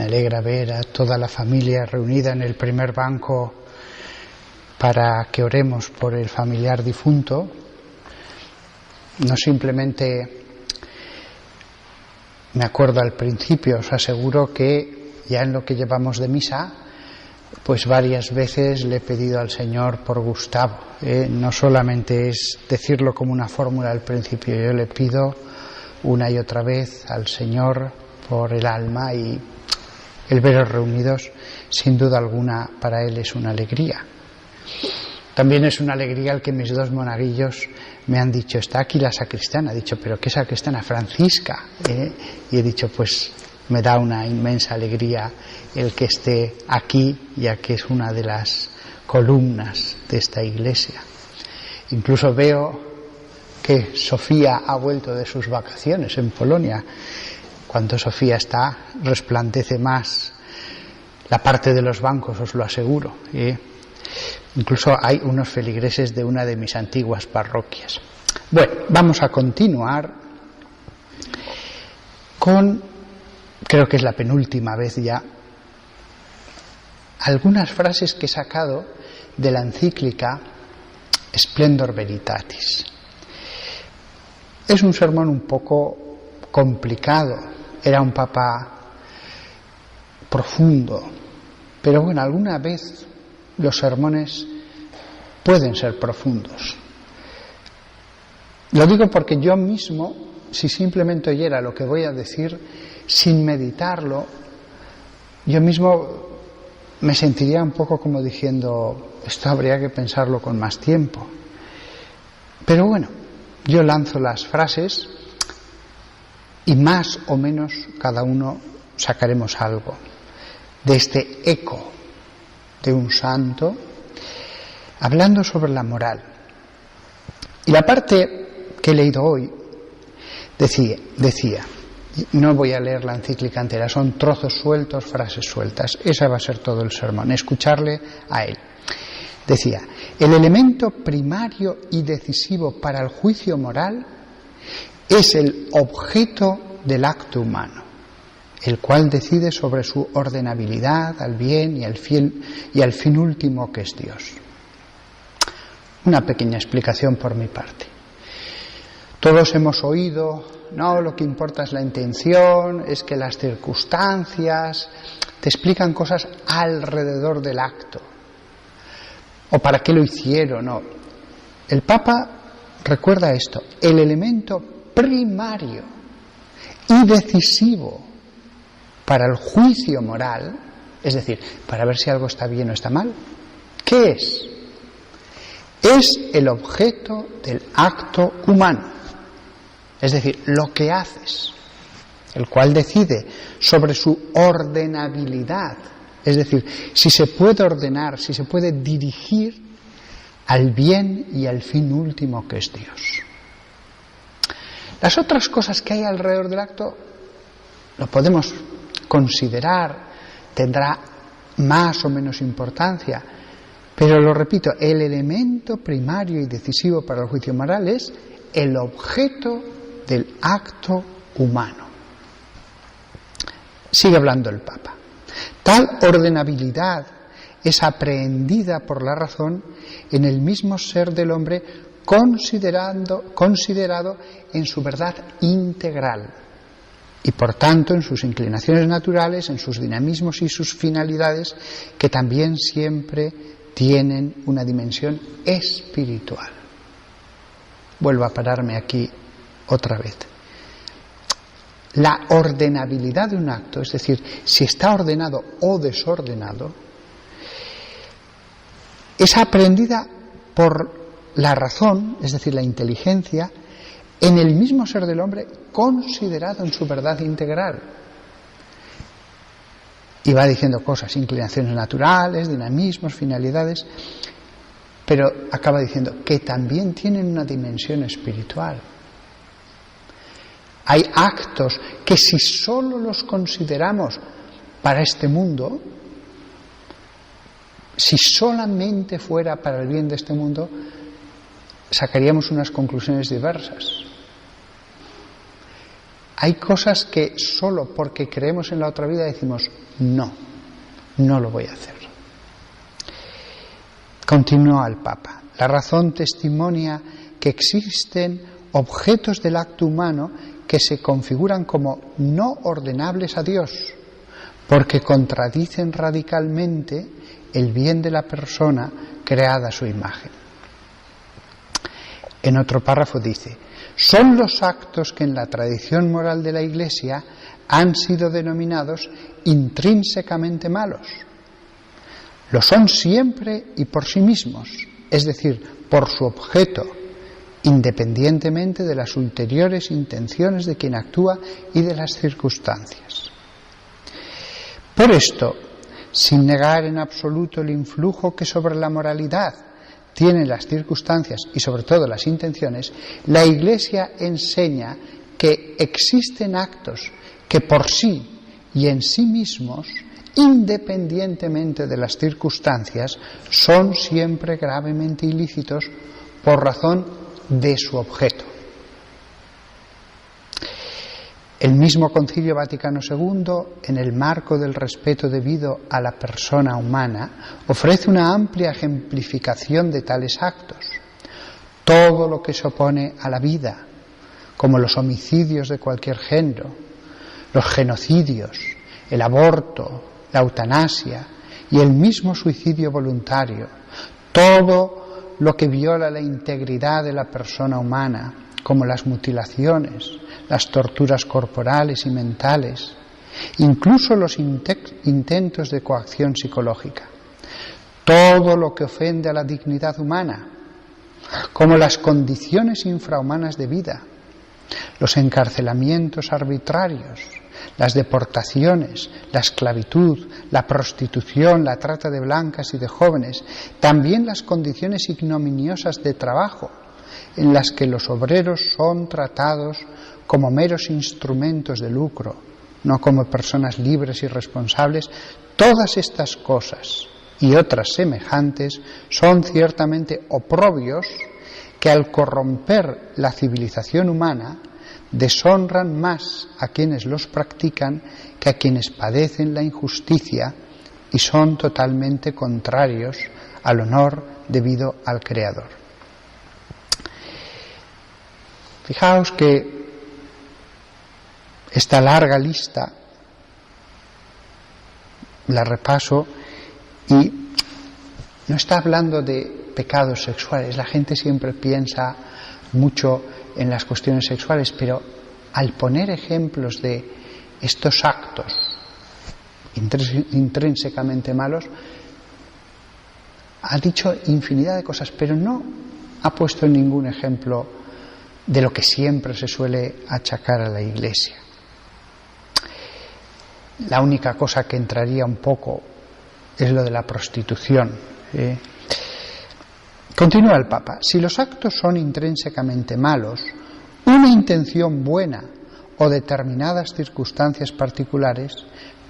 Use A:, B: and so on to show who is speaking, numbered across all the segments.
A: Me alegra ver a toda la familia reunida en el primer banco para que oremos por el familiar difunto. No simplemente me acuerdo al principio, os aseguro que ya en lo que llevamos de misa, pues varias veces le he pedido al Señor por Gustavo. No solamente es decirlo como una fórmula al principio, yo le pido una y otra vez al Señor por el alma, y el veros reunidos, sin duda alguna, para él es una alegría. También es una alegría el que mis dos monaguillos me han dicho: está aquí la sacristana. He dicho: ¿pero qué sacristana? Francisca. Y he dicho: pues me da una inmensa alegría el que esté aquí, ya que es una de las columnas de esta iglesia. Incluso veo que Sofía ha vuelto de sus vacaciones en Polonia. Cuando Sofía está, resplandece más la parte de los bancos, os lo aseguro. Incluso hay unos feligreses de una de mis antiguas parroquias. Bueno, vamos a continuar con, creo que es la penúltima vez ya, algunas frases que he sacado de la encíclica Splendor Veritatis. Es un sermón un poco complicado, era un papa profundo, pero bueno, alguna vez los sermones pueden ser profundos. Lo digo porque yo mismo, si simplemente oyera lo que voy a decir sin meditarlo, yo mismo me sentiría un poco como diciendo: esto habría que pensarlo con más tiempo. Pero bueno, yo lanzo las frases y más o menos cada uno sacaremos algo de este eco de un santo hablando sobre la moral. Y la parte que he leído hoy decía, no voy a leer la encíclica entera, son trozos sueltos, frases sueltas, esa va a ser todo el sermón, escucharle a él. Decía: el elemento primario y decisivo para el juicio moral es el objeto del acto humano, el cual decide sobre su ordenabilidad al bien y al fin último, que es Dios. Una pequeña explicación por mi parte. Todos hemos oído: no, lo que importa es la intención, es que las circunstancias te explican cosas alrededor del acto, o para qué lo hicieron. No. El Papa recuerda esto: el elemento primario y decisivo para el juicio moral, es decir, para ver si algo está bien o está mal, ¿qué es? Es el objeto del acto humano, es decir, lo que haces, el cual decide sobre su ordenabilidad, es decir, si se puede ordenar, si se puede dirigir al bien y al fin último, que es Dios. Las otras cosas que hay alrededor del acto lo podemos considerar, tendrá más o menos importancia, pero lo repito, el elemento primario y decisivo para el juicio moral es el objeto del acto humano. Sigue hablando el Papa. Tal ordenabilidad es aprehendida por la razón en el mismo ser del hombre, considerado en su verdad integral, y por tanto en sus inclinaciones naturales, en sus dinamismos y sus finalidades, que también siempre tienen una dimensión espiritual. Vuelvo a pararme aquí otra vez. La ordenabilidad de un acto, es decir, si está ordenado o desordenado, es aprendida por la razón, es decir, la inteligencia, en el mismo ser del hombre, considerado en su verdad integral. Y va diciendo cosas: inclinaciones naturales, dinamismos, finalidades, pero acaba diciendo que también tienen una dimensión espiritual. Hay actos que, si solo los consideramos para este mundo, si solamente fuera para el bien de este mundo, sacaríamos unas conclusiones diversas. Hay cosas que solo porque creemos en la otra vida decimos, no lo voy a hacer. Continúa el Papa. La razón testimonia que existen objetos del acto humano que se configuran como no ordenables a Dios, porque contradicen radicalmente el bien de la persona creada a su imagen. En otro párrafo dice: son los actos que en la tradición moral de la Iglesia han sido denominados intrínsecamente malos. Lo son siempre y por sí mismos, es decir, por su objeto, independientemente de las ulteriores intenciones de quien actúa y de las circunstancias. Por esto, sin negar en absoluto el influjo que sobre la moralidad tienen las circunstancias y sobre todo las intenciones, la Iglesia enseña que existen actos que por sí y en sí mismos, independientemente de las circunstancias, son siempre gravemente ilícitos por razón de su objeto. El mismo Concilio Vaticano II, en el marco del respeto debido a la persona humana, ofrece una amplia ejemplificación de tales actos. Todo lo que se opone a la vida, como los homicidios de cualquier género, los genocidios, el aborto, la eutanasia y el mismo suicidio voluntario, todo lo que viola la integridad de la persona humana, como las mutilaciones, las torturas corporales y mentales, incluso los intentos de coacción psicológica, todo lo que ofende a la dignidad humana, como las condiciones infrahumanas de vida, los encarcelamientos arbitrarios, las deportaciones, la esclavitud, la prostitución, la trata de blancas y de jóvenes, también las condiciones ignominiosas de trabajo, en las que los obreros son tratados como meros instrumentos de lucro, no como personas libres y responsables. Todas estas cosas y otras semejantes son ciertamente oprobios que al corromper la civilización humana deshonran más a quienes los practican que a quienes padecen la injusticia y son totalmente contrarios al honor debido al Creador. Fijaos que esta larga lista la repaso y no está hablando de pecados sexuales. La gente siempre piensa mucho en las cuestiones sexuales, pero al poner ejemplos de estos actos intrínsecamente malos, ha dicho infinidad de cosas, pero no ha puesto ningún ejemplo de lo que siempre se suele achacar a la Iglesia. La única cosa que entraría un poco es lo de la prostitución. Continúa el Papa: si los actos son intrínsecamente malos, una intención buena o determinadas circunstancias particulares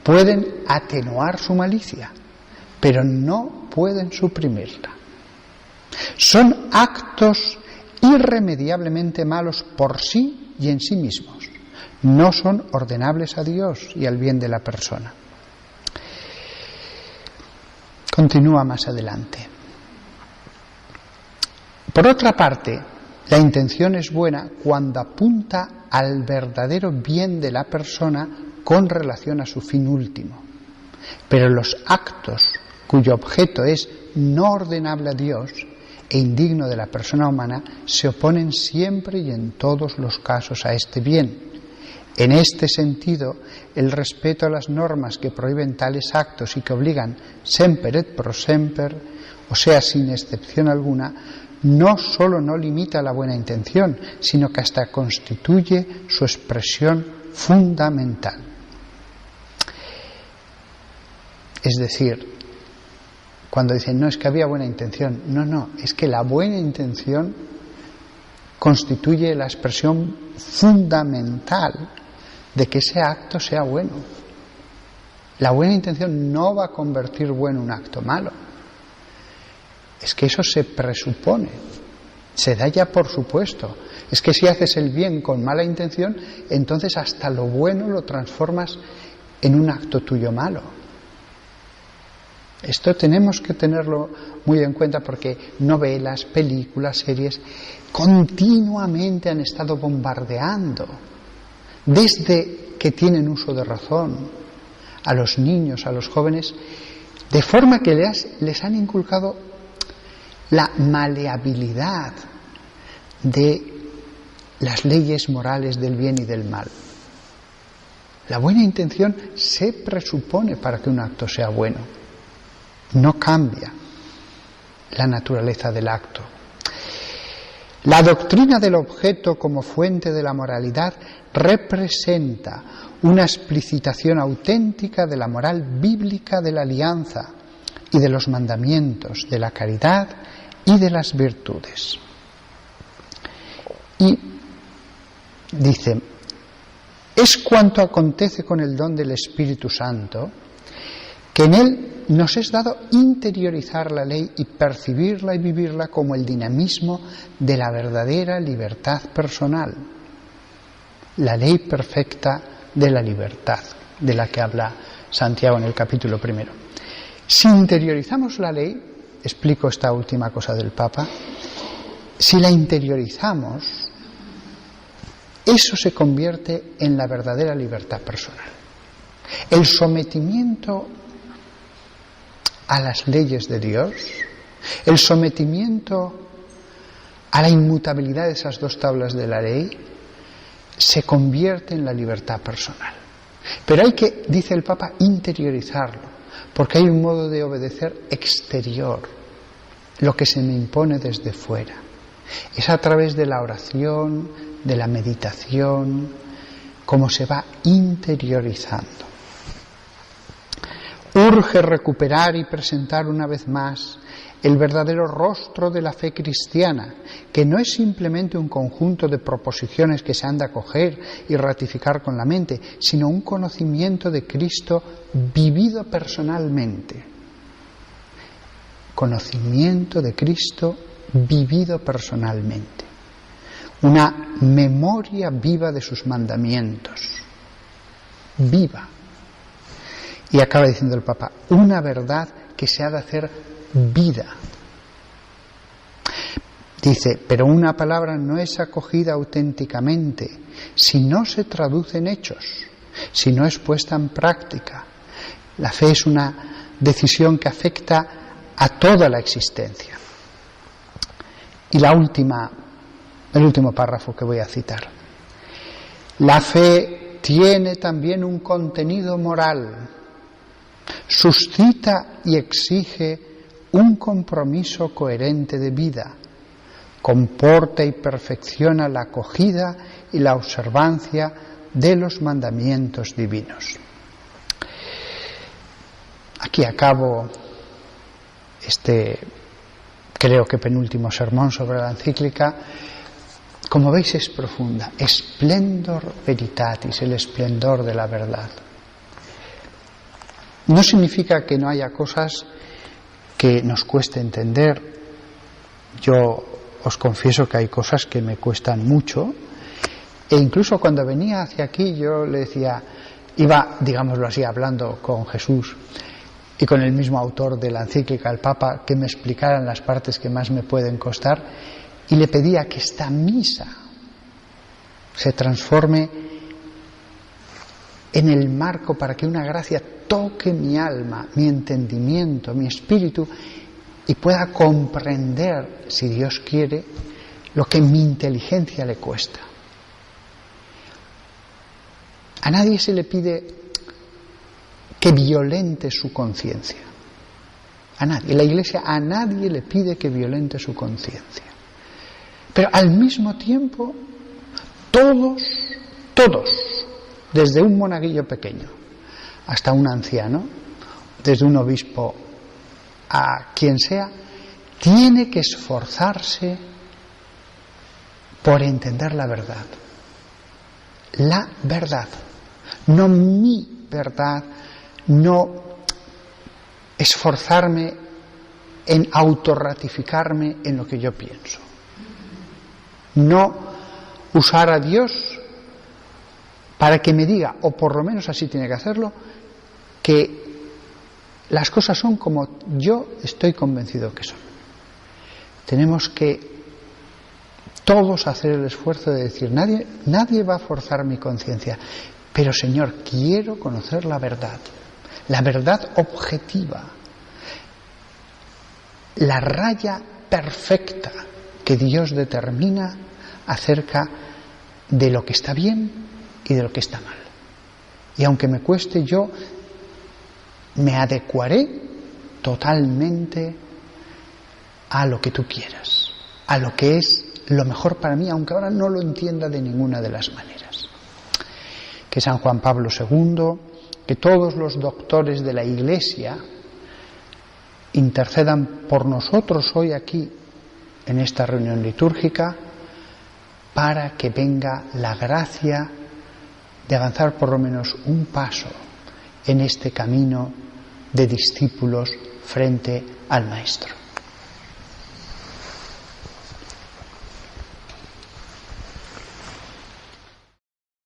A: pueden atenuar su malicia, pero no pueden suprimirla. Son actos irremediablemente malos por sí y en sí mismos. No son ordenables a Dios y al bien de la persona. Continúa más adelante. Por otra parte, la intención es buena cuando apunta al verdadero bien de la persona con relación a su fin último. Pero los actos cuyo objeto es no ordenable a Dios e indigno de la persona humana se oponen siempre y en todos los casos a este bien. En este sentido, el respeto a las normas que prohíben tales actos y que obligan semper et pro semper, o sea, sin excepción alguna, no solo no limita la buena intención, sino que hasta constituye su expresión fundamental. Es decir, cuando dicen, no, es que había buena intención, no, es que la buena intención constituye la expresión fundamental de que ese acto sea bueno. La buena intención no va a convertir bueno un acto malo. Es que eso se presupone. Se da ya por supuesto. Es que si haces el bien con mala intención, entonces hasta lo bueno lo transformas en un acto tuyo malo. Esto tenemos que tenerlo muy en cuenta porque novelas, películas, series continuamente han estado bombardeando, desde que tienen uso de razón, a los niños, a los jóvenes, de forma que les han inculcado la maleabilidad de las leyes morales del bien y del mal. La buena intención se presupone para que un acto sea bueno. No cambia la naturaleza del acto. La doctrina del objeto como fuente de la moralidad representa una explicitación auténtica de la moral bíblica de la alianza y de los mandamientos, de la caridad y de las virtudes. Y dice, es cuanto acontece con el don del Espíritu Santo, que en él nos es dado interiorizar la ley y percibirla y vivirla como el dinamismo de la verdadera libertad personal, la ley perfecta de la libertad, de la que habla Santiago en el capítulo 1. Si interiorizamos la ley, explico esta última cosa del Papa, si la interiorizamos, eso se convierte en la verdadera libertad personal. El sometimiento a las leyes de Dios, el sometimiento a la inmutabilidad de esas dos tablas de la ley, se convierte en la libertad personal. Pero hay que, dice el Papa, interiorizarlo, porque hay un modo de obedecer exterior, lo que se me impone desde fuera. Es a través de la oración, de la meditación, como se va interiorizando. Urge recuperar y presentar una vez más el verdadero rostro de la fe cristiana, que no es simplemente un conjunto de proposiciones que se han de acoger y ratificar con la mente, sino un conocimiento de Cristo vivido personalmente. Conocimiento de Cristo vivido personalmente. Una memoria viva de sus mandamientos. Viva. Y acaba diciendo el Papa, una verdad que se ha de hacer vida. Dice, pero una palabra no es acogida auténticamente si no se traduce en hechos, si no es puesta en práctica. La fe es una decisión que afecta a toda la existencia. Y el último párrafo que voy a citar. La fe tiene también un contenido moral. Suscita y exige un compromiso coherente de vida, comporta y perfecciona la acogida y la observancia de los mandamientos divinos. Aquí acabo creo que penúltimo sermón sobre la encíclica. Como veis es profunda, splendor veritatis, el esplendor de la verdad. No significa que no haya cosas que nos cueste entender. Yo os confieso que hay cosas que me cuestan mucho, e incluso cuando venía hacia aquí yo le decía, iba, digámoslo así, hablando con Jesús y con el mismo autor de la encíclica, el Papa, que me explicaran las partes que más me pueden costar, y le pedía que esta misa se transforme en el marco para que una gracia toque mi alma, mi entendimiento, mi espíritu, y pueda comprender, si Dios quiere, lo que mi inteligencia le cuesta. A nadie se le pide que violente su conciencia. A nadie. La Iglesia a nadie le pide que violente su conciencia. Pero al mismo tiempo, todos, desde un monaguillo pequeño hasta un anciano, desde un obispo a quien sea, tiene que esforzarse por entender la verdad. La verdad, no mi verdad, no esforzarme en autorratificarme en lo que yo pienso. no usar a Dios para que me diga, o por lo menos así tiene que hacerlo, que las cosas son como yo estoy convencido que son. Tenemos que todos hacer el esfuerzo de decir, nadie va a forzar mi conciencia, pero Señor, quiero conocer la verdad objetiva, la raya perfecta que Dios determina acerca de lo que está bien y de lo que está mal. Y aunque me cueste, yo me adecuaré totalmente a lo que tú quieras, a lo que es lo mejor para mí, aunque ahora no lo entienda de ninguna de las maneras. Que San Juan Pablo II, que todos los doctores de la Iglesia intercedan por nosotros hoy aquí, en esta reunión litúrgica, para que venga la gracia de avanzar por lo menos un paso en este camino de discípulos frente al Maestro.